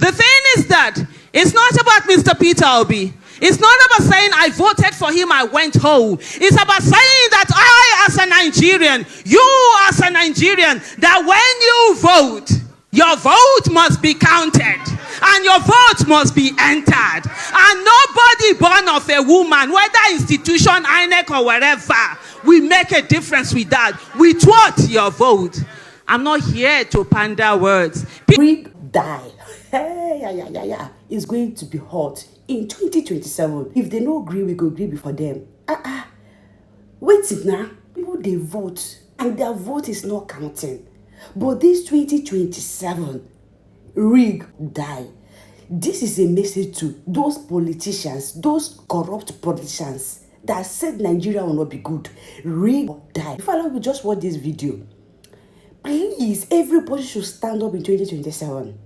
The thing is that it's not about Mr. Peter Obi. It's not about saying I voted for him, I went home. It's about saying that I, as a Nigerian, you as a Nigerian, that when you vote, your vote must be counted and your vote must be entered. And nobody born of a woman, whether institution, INEC or wherever, will make a difference with that. With what? Your vote. I'm not here to pander words. Die. Hey, it's going to be hot in 2027. If they no agree, we go agree before them. Wait it now. People they vote and their vote is not counting. But this 2027, die. This is a message to those politicians, those corrupt politicians that said Nigeria will not be good. Die. If I will just watch this video, please, everybody should stand up in 2027.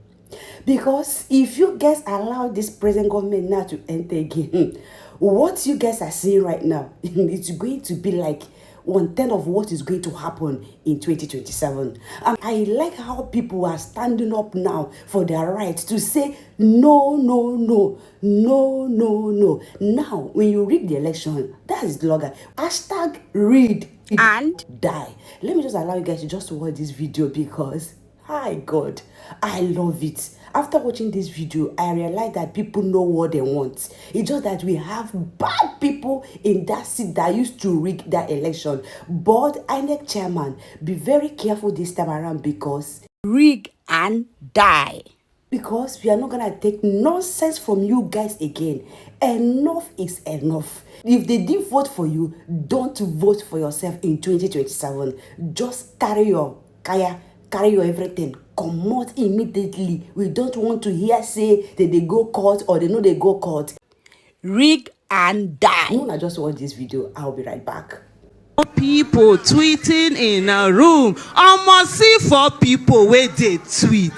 Because if you guys allow this present government now to enter again, what you guys are seeing right now, it's going to be like 1/10 of what is going to happen in 2027. I like how people are standing up now for their right to say no, no, no, no, no, no. Now, when you read the election, that is the slogan. Hashtag read and die. Let me just allow you guys to just watch this video because, hi God, I love it. After watching this video, I realized that people know what they want. It's just that we have bad people in that seat that used to rig that election. But INEC chairman, be very careful this time around because rig and die. Because we are not going to take nonsense from you guys again. Enough is enough. If they didn't vote for you, don't vote for yourself in 2027. Just carry your kaya, carry your everything. Come out immediately. We don't want to hear say that they go court or they know they go court. Rig and die. No, I just watch this video. I'll be right back. People tweeting in a room. I must see 4 people where they tweet.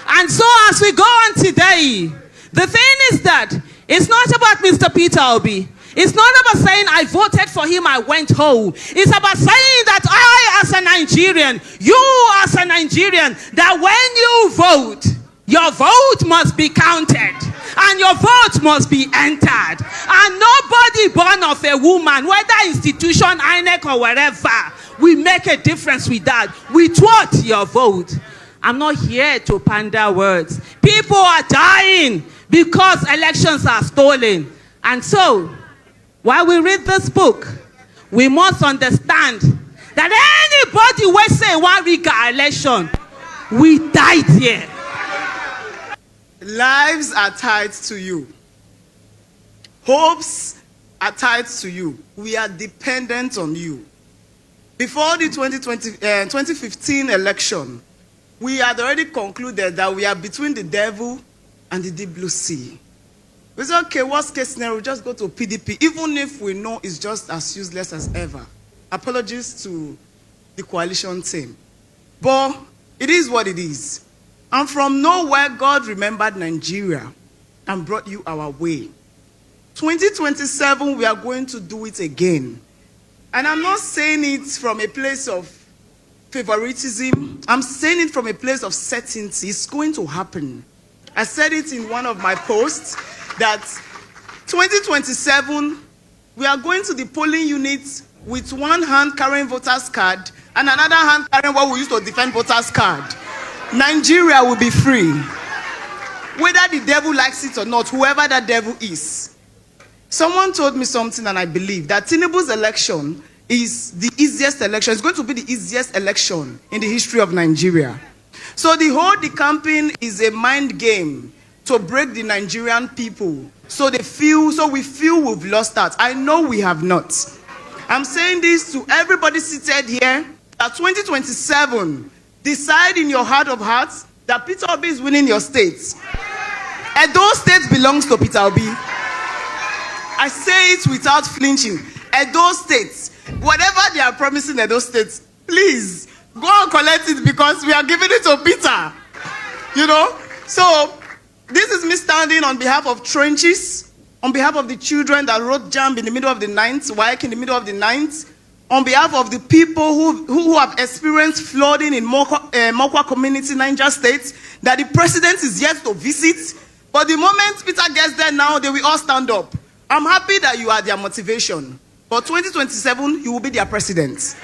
And so as we go on today, the thing is that it's not about Mr. Peter Obi. It's not about saying I voted for him, I went home. It's about saying that I, as a Nigerian, you as a Nigerian, that when you vote, your vote must be counted and your vote must be entered. And nobody born of a woman, whether institution, INEC or wherever, will make a difference with that. With what? Your vote. I'm not here to pander words. People are dying because elections are stolen. And so, while we read this book, we must understand that anybody will say one rig election, we died here. Lives are tied to you. Hopes are tied to you. We are dependent on you. Before the 2015 election, we had already concluded that we are between the devil and the deep blue sea. We said, okay, worst case scenario, just go to PDP, even if we know it's just as useless as ever. Apologies to the coalition team. But it is what it is. And from nowhere, God remembered Nigeria and brought you our way. 2027, we are going to do it again. And I'm not saying it from a place of favoritism. I'm saying it from a place of certainty. It's going to happen. I said it in one of my posts that 2027, we are going to the polling units with one hand carrying voters card and another hand carrying what we used to defend voters card. Nigeria will be free. Whether the devil likes it or not, whoever that devil is. Someone told me something and I believe that Tinubu's election is the easiest election. It's going to be the easiest election in the history of Nigeria. So the whole campaign is a mind game to break the Nigerian people. So we feel we've lost out. I know we have not. I'm saying this to everybody seated here, that 2027, decide in your heart of hearts that Peter Obi is winning your states. And those states belongs to Peter Obi. I say it without flinching. And those states, whatever they are promising at those states, please go and collect it because we are giving it to Peter. You know? So this is me standing on behalf of trenches, on behalf of the children that wrote jam in the middle of the night, WAEC in the middle of the night, on behalf of the people who have experienced flooding in Mokwa community, Niger State, that the president is yet to visit. But the moment Peter gets there now, they will all stand up. I'm happy that you are their motivation. For 2027, you will be their president.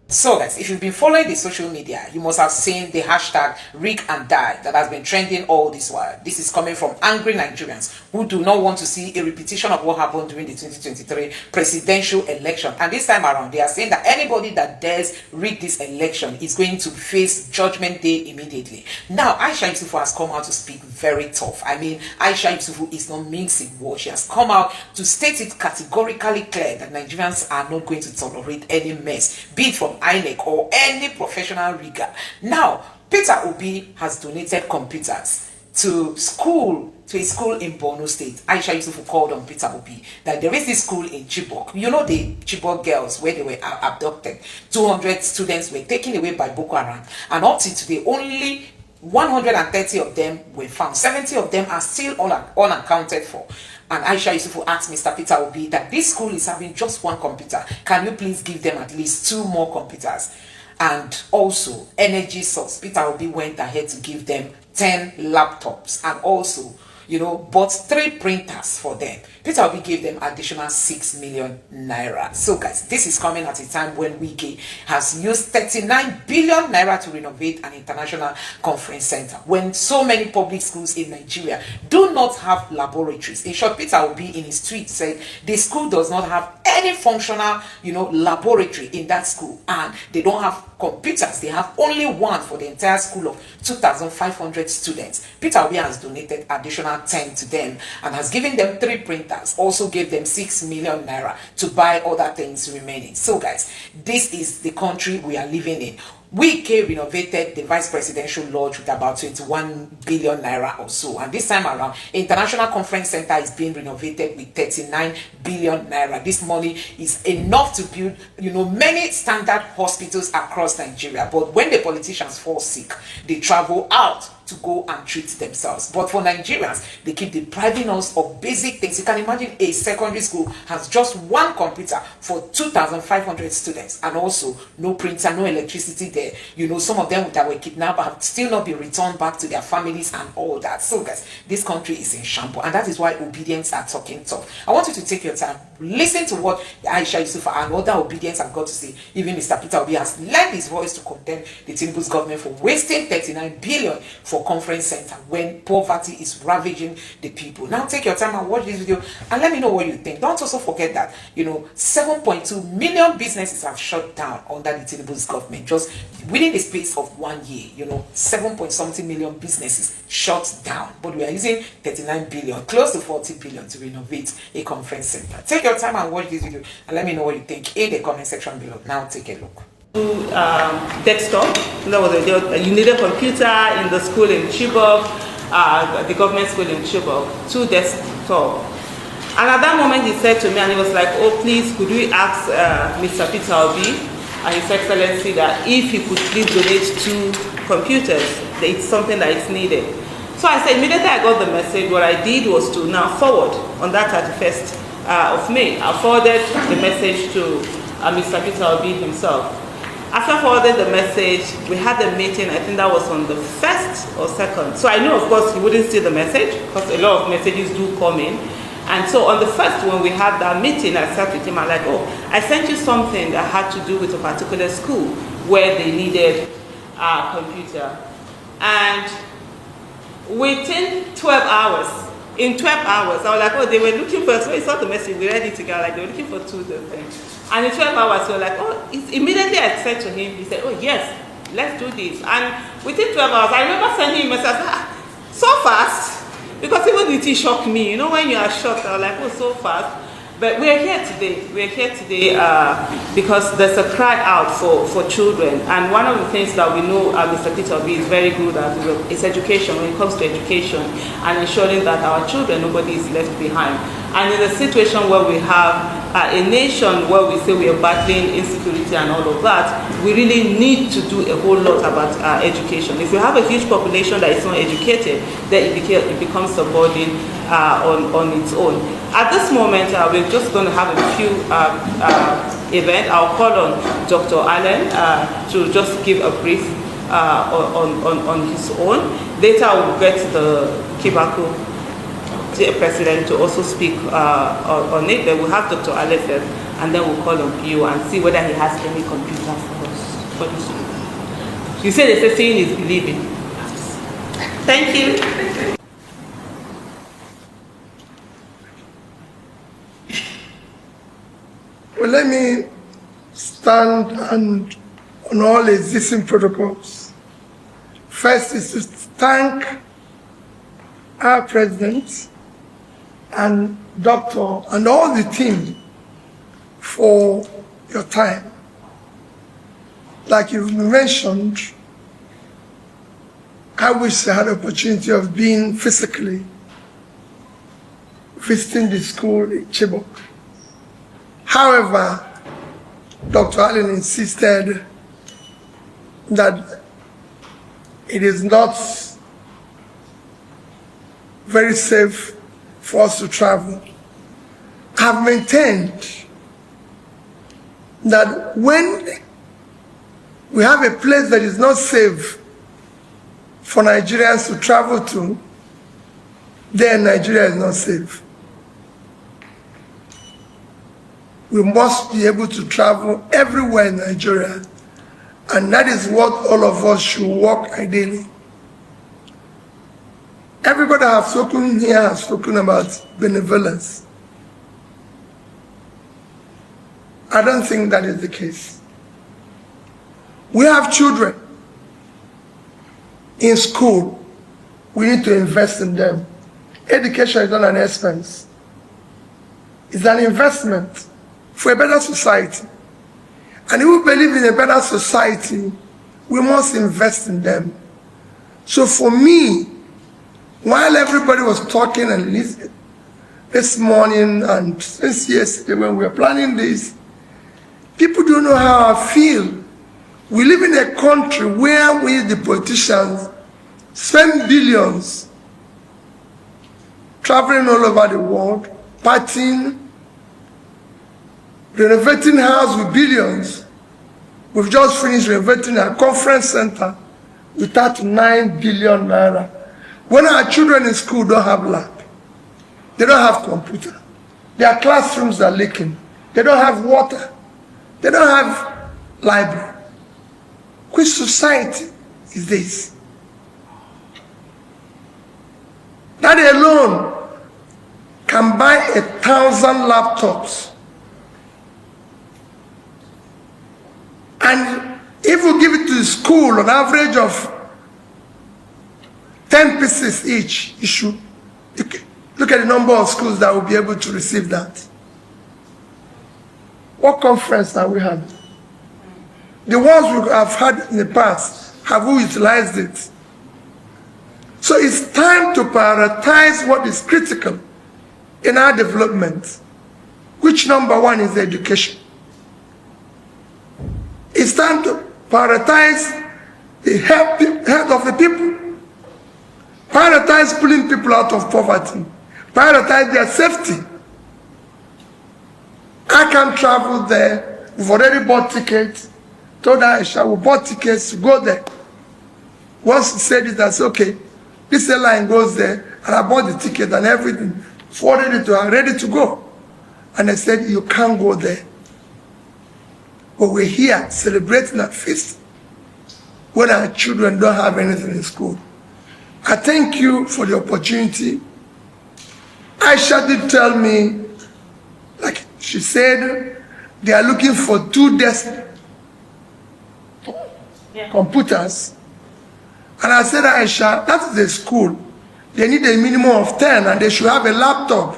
So guys, if you've been following the social media, you must have seen the hashtag Rig and Die that has been trending all this while. This is coming from angry Nigerians who do not want to see a repetition of what happened during the 2023 presidential election. And this time around, they are saying that anybody that dares rig this election is going to face Judgment Day immediately. Now, Aisha Yusufu has come out to speak very tough. I mean, Aisha Yusufu is not mincing words. She has come out to state it categorically clear that Nigerians are not going to tolerate any mess, be it from INEC or any professional rigger. Now, Peter Obi has donated computers to a school in Borno State. Aisha Yusufu called on Peter Obi that there is this school in Chibok. You know the Chibok girls where they were abducted. 200 students were taken away by Boko Haram, and up to today, only 130 of them were found. 70 of them are still unaccounted for. And Aisha Yusufu asked Mr. Peter Obi that this school is having just one computer. Can you please give them at least 2 more computers? And also, energy source. Peter Obi went ahead to give them 10 laptops and also, bought 3 printers for them. Peter Obi gave them additional 6 million naira. So guys, this is coming at a time when Wike has used 39 billion naira to renovate an international conference center, when so many public schools in Nigeria do not have laboratories. In short, Peter Obi in his tweet said the school does not have any functional, laboratory in that school, and they don't have computers. They have only one for the entire school of 2,500 students. Peter Obi has donated additional 10 to them and has given them 3 printers, also gave them 6 million naira to buy other things remaining. So guys, this is the country we are living in. Wike renovated the vice presidential lodge with about 21 billion naira or so, and this time around, International Conference Center is being renovated with 39 billion naira. This money is enough to build, many standard hospitals across Nigeria. But when the politicians fall sick, they travel out to go and treat themselves. But for Nigerians, they keep depriving us of basic things. You can imagine a secondary school has just 1 computer for 2,500 students, and also no printer, no electricity there. Some of them that were kidnapped have still not been returned back to their families and all that. So guys, this country is in shambles, and that is why obedience are talking tough. I want you to take your time, listen to what Aisha Yusufu and other obedience have got to say. Even Mr. Peter Obi has lent his voice to condemn the Tinubu's government for wasting 39 billion for conference center when poverty is ravaging the people. Now take your time and watch this video and let me know what you think. Don't also forget that 7.2 million businesses have shut down under the Tinubu's government just within the space of 1 year. 7-point-something million businesses shut down, but we are using 39 billion, close to 40 billion to renovate a conference center. Take your time and watch this video and let me know what you think in the comment section below. Now take a look. Desktop. You need a computer in the school in Chibok, the government school in Chibok, 2 desktop. And at that moment he said to me, and he was like, oh please, could we ask Mr. Peter Obi and His Excellency that if he could please donate 2 computers, it's something that is needed. So I said, immediately I got the message, what I did was to now forward on that 31st of May. I forwarded the message to Mr. Peter Obi himself. After I forwarded the message, we had a meeting, I think that was on the 1st or 2nd. So I knew, of course, he wouldn't see the message because a lot of messages do come in. And so on the 1st, when we had that meeting, I sat with him, I'm like, oh, I sent you something that had to do with a particular school where they needed a computer. And within 12 hours, in 12 hours, I was like, oh, they were looking for, so he saw the message, we read it together, like they were looking for 2 things. And in 12 hours, we were like, oh, immediately I said to him, he said, oh yes, let's do this. And within 12 hours, I remember sending him a message, so fast, because even it shocked me. When you are shocked, I was like, oh, so fast. But we're here today. We're here today because there's a cry out for children. And one of the things that we know Mr. Peter Obi is very good at is education, when it comes to education and ensuring that our children, nobody is left behind. And in a situation where we have a nation where we say we are battling insecurity and all of that, we really need to do a whole lot about education. If you have a huge population that is not educated, then it becomes a burden on its own. At this moment, we're just going to have a few events. I'll call on Dr. Allen to just give a brief on his own. Later, we'll get the Chibok president to also speak on it. Then we'll have Dr. Allen first, and then we'll call on you and see whether he has any computer for us for this. You say they say seeing is believing. Thank you. Well, let me stand on all existing protocols. First is to thank our president and doctor and all the team for your time. Like you mentioned, I wish I had the opportunity of being physically visiting the school in Chibok. However, Dr. Allen insisted that it is not very safe for us to travel. I've maintained that when we have a place that is not safe for Nigerians to travel to, then Nigeria is not safe. We must be able to travel everywhere in Nigeria, and that is what all of us should work ideally. Everybody has spoken here has spoken about benevolence. I don't think that is the case. We have children in school. We need to invest in them. Education is not an expense. It's an investment for a better society. And if we believe in a better society, we must invest in them. So for me, while everybody was talking and listening this morning and since yesterday when we were planning this, people don't know how I feel. We live in a country where we, the politicians, spend billions traveling all over the world, partying, renovating houses with billions. We've just finished renovating our conference center with that 9 billion naira. When our children in school don't have lab, they don't have computer, their classrooms are leaking, they don't have water, they don't have library. Which society is this? That alone can buy 1,000 laptops. And if we give it to the school on average of 10 pieces each, you should look at the number of schools that will be able to receive that. What conference are we having? The ones we have had in the past, have we utilized it? So it's time to prioritize what is critical in our development, which number one is education. It's time to prioritize the health of the people, prioritize pulling people out of poverty, prioritize their safety. I can't travel there. We've already bought tickets. Told Aisha, we bought tickets to go there. Once he said it, I said, okay, this airline goes there, and I bought the ticket and everything, forwarded it to her, ready to go. And I said, you can't go there. But we're here celebrating a feast when our children don't have anything in school. I thank you for the opportunity. Aisha did tell me, like she said, they are looking for 2 desks. Computers. And I said, Aisha, that is a school. They need a minimum of 10 and they should have a laptop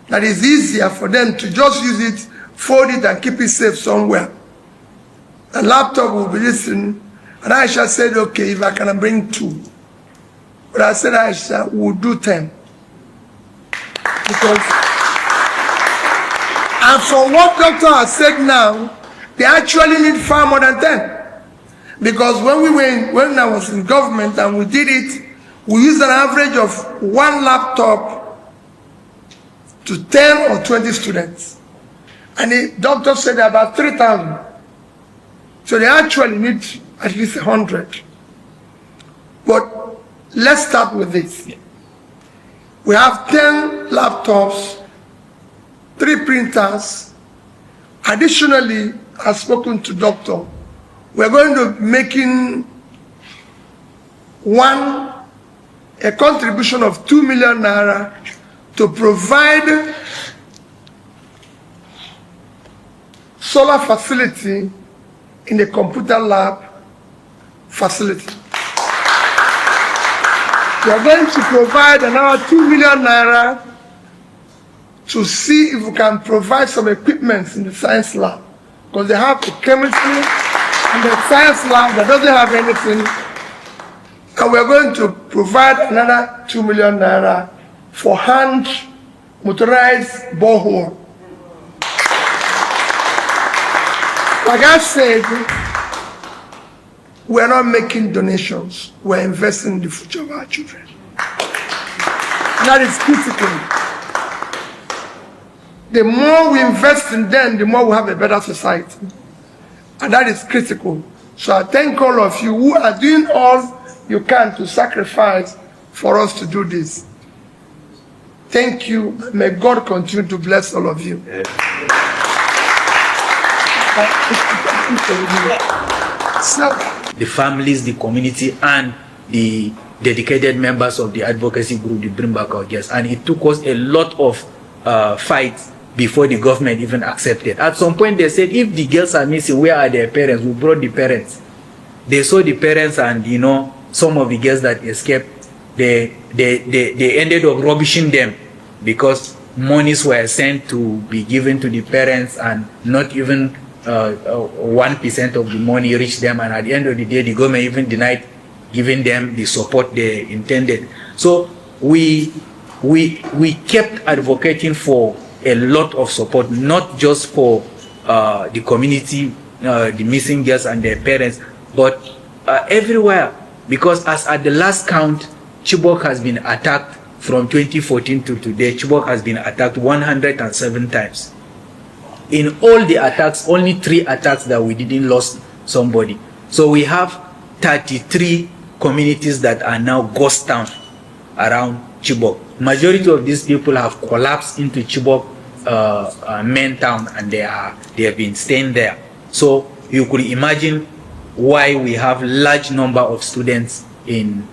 that is easier for them to just use it, fold it and keep it safe somewhere. A laptop will be listening. And Aisha said, okay, if I can bring 2. But I said, Aisha, we'll do 10. Because And from what doctor has said now, they actually need far more than 10. Because when I was in government and we did it, we used an average of 1 laptop to 10 or 20 students. And the doctor said about 3,000. So they actually need at least 100. But let's start with this. We have 10 laptops, 3 printers. Additionally, I've spoken to doctor. We're going to be making a contribution of 2 million naira to provide solar facility in the computer lab facility. We are going to provide another 2 million naira to see if we can provide some equipment in the science lab, because they have the chemistry and the science lab that doesn't have anything. And we're going to provide another 2 million naira for hand motorized borehole. Like I said, we're not making donations, we're investing in the future of our children. That is critical. The more we invest in them, the more we have a better society. And that is critical. So I thank all of you who are doing all you can to sacrifice for us to do this. Thank you. May God continue to bless all of you. The families, the community, and the dedicated members of the advocacy group, the Bring Back Our Girls. And it took us a lot of fights before the government even accepted. At some point they said, if the girls are missing, where are their parents? We brought the parents. They saw the parents, and you know, some of the girls that escaped, they ended up rubbishing them because monies were sent to be given to the parents, and not even 1% of the money reached them. And at the end of the day, the government even denied giving them the support they intended. So we kept advocating for a lot of support, not just for the community, the missing girls and their parents, but everywhere. Because as at the last count, Chibok has been attacked from 2014 to today. Chibok has been attacked 107 times. In all the attacks, only 3 attacks that we didn't lose somebody. So we have 33 communities that are now ghost town around Chibok. Majority of these people have collapsed into Chibok main town, and they have been staying there. So you could imagine why we have large number of students in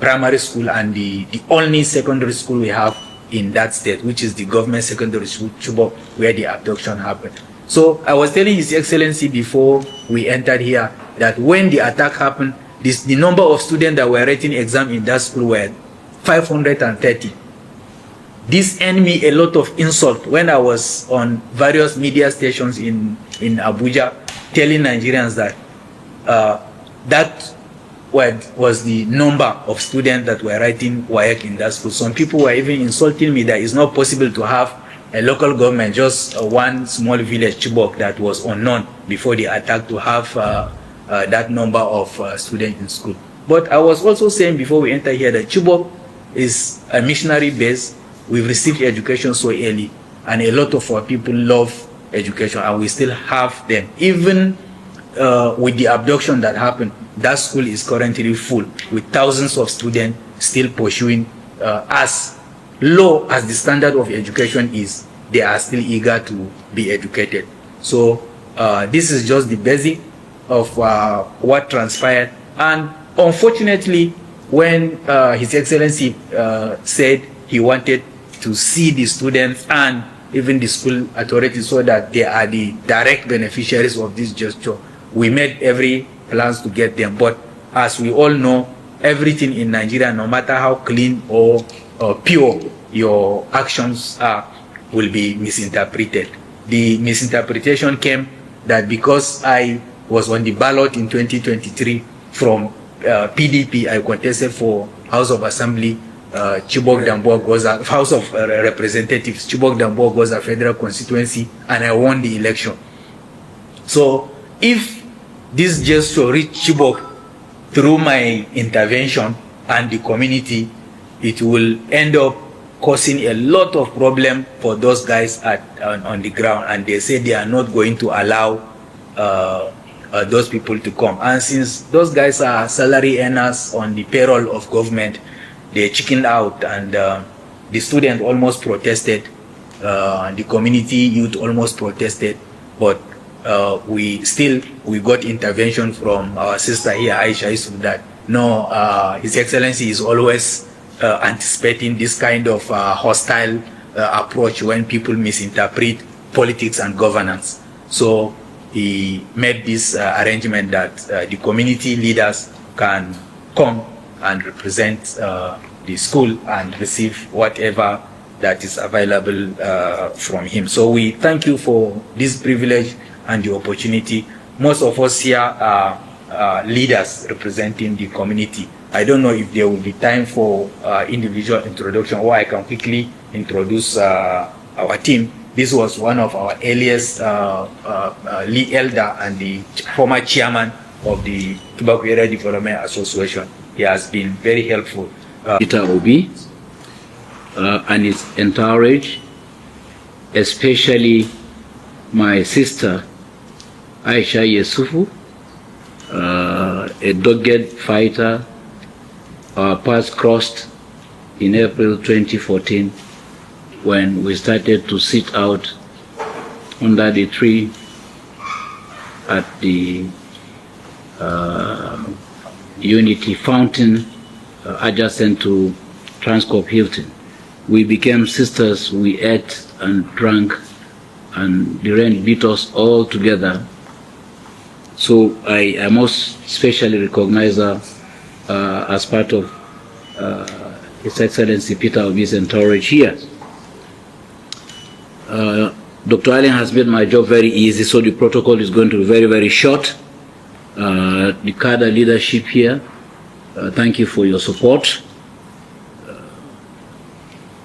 primary school, and the only secondary school we have in that state, which is the government secondary school, Chibok, where the abduction happened. So I was telling His Excellency before we entered here that when the attack happened, the number of students that were writing exam in that school were 530. This earned me a lot of insult when I was on various media stations in Abuja, telling Nigerians that that was the number of students that were writing WAEC in that school. Some people were even insulting me that it's not possible to have a local government, just one small village, Chibok, that was unknown before the attack, to have that number of students in school. But I was also saying before we enter here that Chibok is a missionary base. We've received education so early, and a lot of our people love education, and we still have them. Even with the abduction that happened, that school is currently full with thousands of students still pursuing. As low as the standard of education is, they are still eager to be educated. So this is just the basic of what transpired. And unfortunately, when His Excellency said he wanted to see the students and even the school authorities so that they are the direct beneficiaries of this gesture, we made every plans to get them. But as we all know, everything in Nigeria, no matter how clean or pure your actions are, will be misinterpreted. The misinterpretation came that because I was on the ballot in 2023 from PDP, I contested for House of Assembly Chibok Damboa Goza, House of Representatives, Chibok Damboa Goza Federal Constituency, and I won the election. So if this gesture reached Chibok through my intervention and the community, it will end up causing a lot of problem for those guys on the ground, and they say they are not going to allow those people to come. And since those guys are salary earners on the payroll of government, they chickened out, and the student almost protested, the community youth almost protested, but we got intervention from our sister here, Aisha Yusuf, that no, His Excellency is always anticipating this kind of hostile approach when people misinterpret politics and governance. So he made this arrangement that the community leaders can come and represent the school and receive whatever that is available from him. So we thank you for this privilege and the opportunity. Most of us here are leaders representing the community. I don't know if there will be time for individual introduction, or I can quickly introduce our team. This was one of our earliest lead elder and the former chairman of the Chibok Area Development Association. He has been very helpful. Peter Obi and his entourage, especially my sister Aisha Yusufu, a dogged fighter. Our paths crossed in April 2014 when we started to sit out under the tree at the Unity Fountain adjacent to Transcorp Hilton. We became sisters, we ate and drank, and the rain beat us all together. So I most especially recognize her as part of His Excellency Peter Obi's entourage here. Dr. Allen has made my job very easy, so the protocol is going to be very, very short. The cadre leadership here, thank you for your support.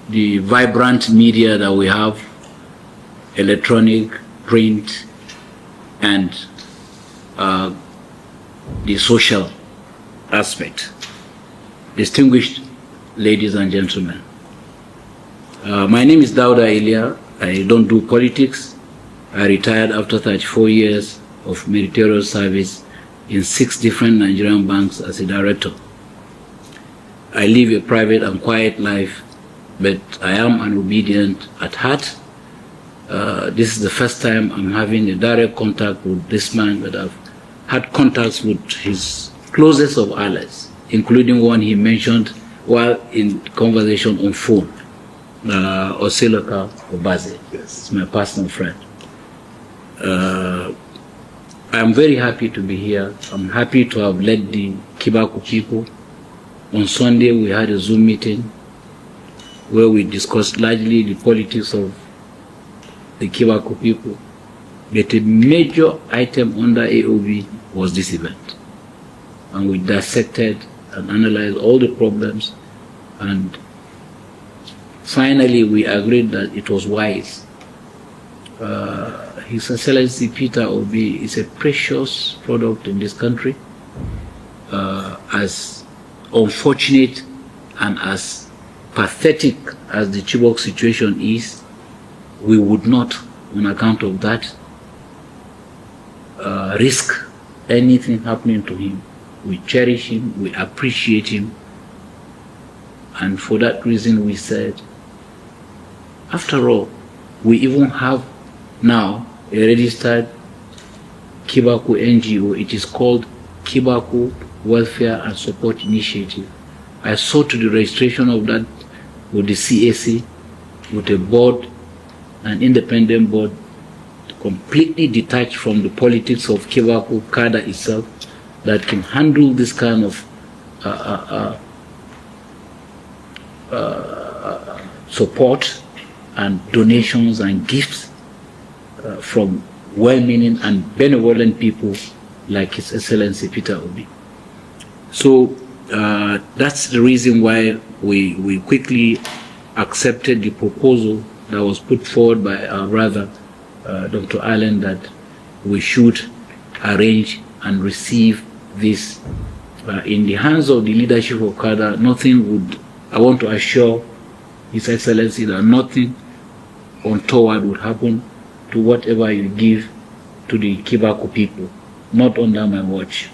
The vibrant media that we have, electronic, print, and the social aspect. Distinguished ladies and gentlemen, my name is Dauda Ilia. I don't do politics. I retired after 34 years of meritorious service in 6 different Nigerian banks as a director. I live a private and quiet life, but I am an obedient at heart. This is the first time I'm having a direct contact with this man, but I've had contacts with his closest of allies, including one he mentioned while in conversation on phone, Osiloka Obaze. Yes. It's my personal friend. I'm very happy to be here. I'm happy to have led the Kibaku people. On Sunday, we had a Zoom meeting where we discussed largely the politics of the Kibaku people. But a major item under AOB was this event. And we dissected and analyzed all the problems, and finally we agreed that it was wise. His Excellency Peter Obi is a precious product in this country. As unfortunate and as pathetic as the Chibok situation is, we would not, on account of that, risk anything happening to him. We cherish him, we appreciate him, and for that reason we said, after all, we even have now a registered Kibaku NGO. It is called Kibaku Welfare and Support Initiative. I saw to the registration of that with the CAC, with a board, an independent board, completely detached from the politics of Kibaku Kada itself, that can handle this kind of support and donations and gifts from well-meaning and benevolent people like His Excellency Peter Obi. So that's the reason why we quickly accepted the proposal that was put forward by our brother, Dr. Allen, that we should arrange and receive this in the hands of the leadership of CADA. I want to assure His Excellency that nothing untoward would happen to whatever you give to the Chibok people, not under my watch.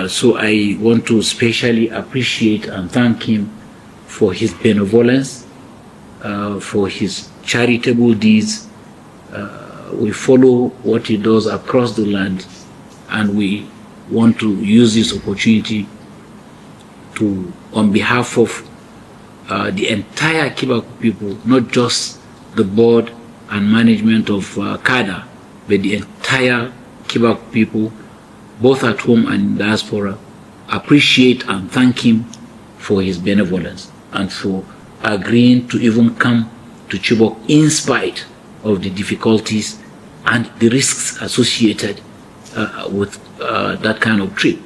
So I want to specially appreciate and thank him for his benevolence, for his charitable deeds. We follow what he does across the land, and we want to use this opportunity to, on behalf of the entire Chibok people, not just the board and management of CADA, but the entire Chibok people, both at home and in diaspora, appreciate and thank him for his benevolence and for agreeing to even come to Chibok in spite of the difficulties and the risks associated with that kind of trip.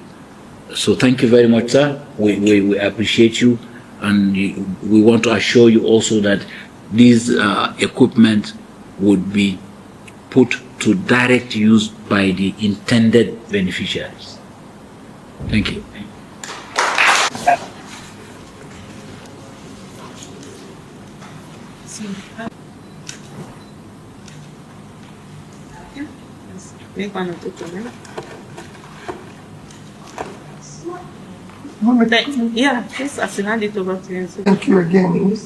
So thank you very much, sir. We appreciate you, and we want to assure you also that this equipment would be put to direct use by the intended beneficiaries. Thank you. Yeah, just as hand it over to you. Thank you again.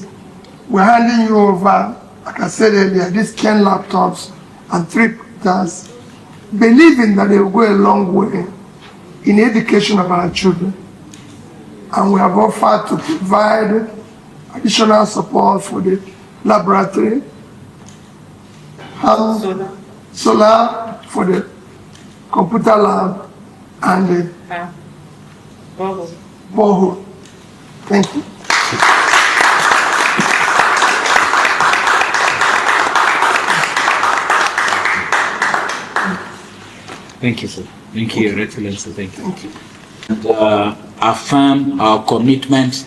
We're handing you over, like I said earlier, these 10 laptops and 3 printers, believing that they will go a long way in education of our children. And we have offered to provide additional support for the laboratory, solar for the computer lab, and the borehole. Thank you. Thank you, sir. Thank you, Your Excellency. Thank you. Thank you. And affirm our commitment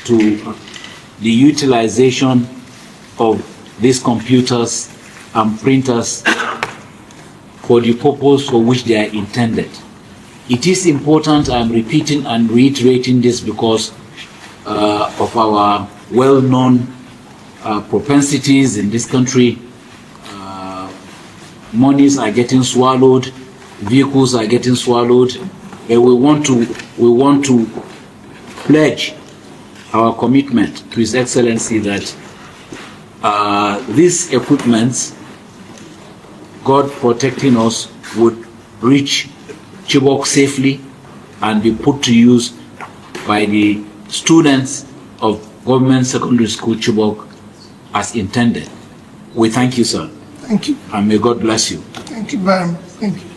to the utilization of these computers and printers for the purpose for which they are intended. It is important, I'm repeating and reiterating this because of our well-known propensities in this country. Monies are getting swallowed, vehicles are getting swallowed, and we want to pledge our commitment to His Excellency that these equipments, God protecting us, would reach Chibok safely and be put to use by the students of Government Secondary School Chibok as intended. We thank you, sir. Thank you. And may God bless you. Thank you very much. Thank you.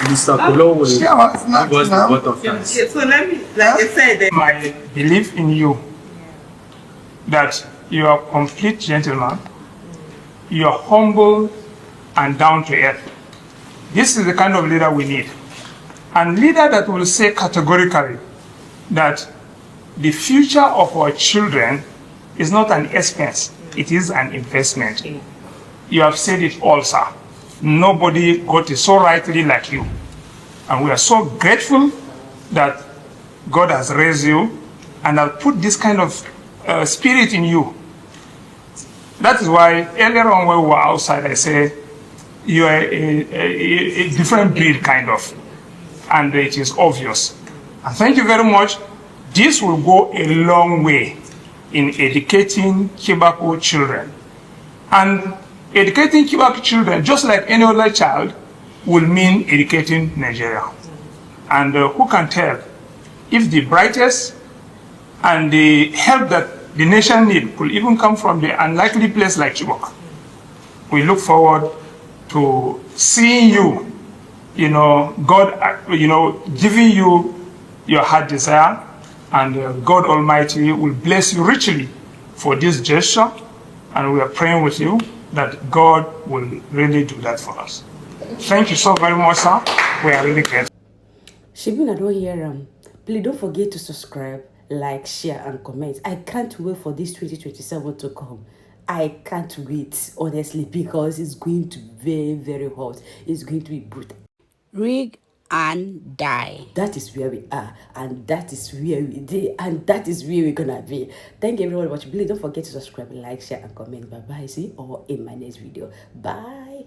Mr. Kolo will give us the vote of thanks. So let me, like I said, My belief in you, that you are a complete gentleman, you are humble and down to earth. This is the kind of leader we need. And leader that will say categorically that the future of our children is not an expense, it is an investment. You have said it all, sir. Nobody got it so rightly like you. And we are so grateful that God has raised you and has put this kind of spirit in you. That is why earlier on when we were outside, I said, you are a different breed, kind of. And it is obvious. And thank you very much. This will go a long way in educating Chibok children. And educating Chibok children, just like any other child, will mean educating Nigeria. And who can tell if the brightest and the help that the nation needs could even come from the unlikely place like Chibok. We look forward to seeing you, God, giving you your heart desire, and God Almighty will bless you richly for this gesture, and we are praying with you that God will really do that for us. Thank you so very much, sir. We are really grateful. Shibin, I don't hear please don't forget to subscribe, like, share, and comment. I can't wait for this 2027 to come. I can't wait, honestly, because it's going to be very, very hot. It's going to be brutal. Rig and die. That is where we are, and that is where we did, and that is where we're gonna be. Thank you everyone for watching. Please don't forget to subscribe, like, share, and comment. Bye bye. See you all in my next video. Bye.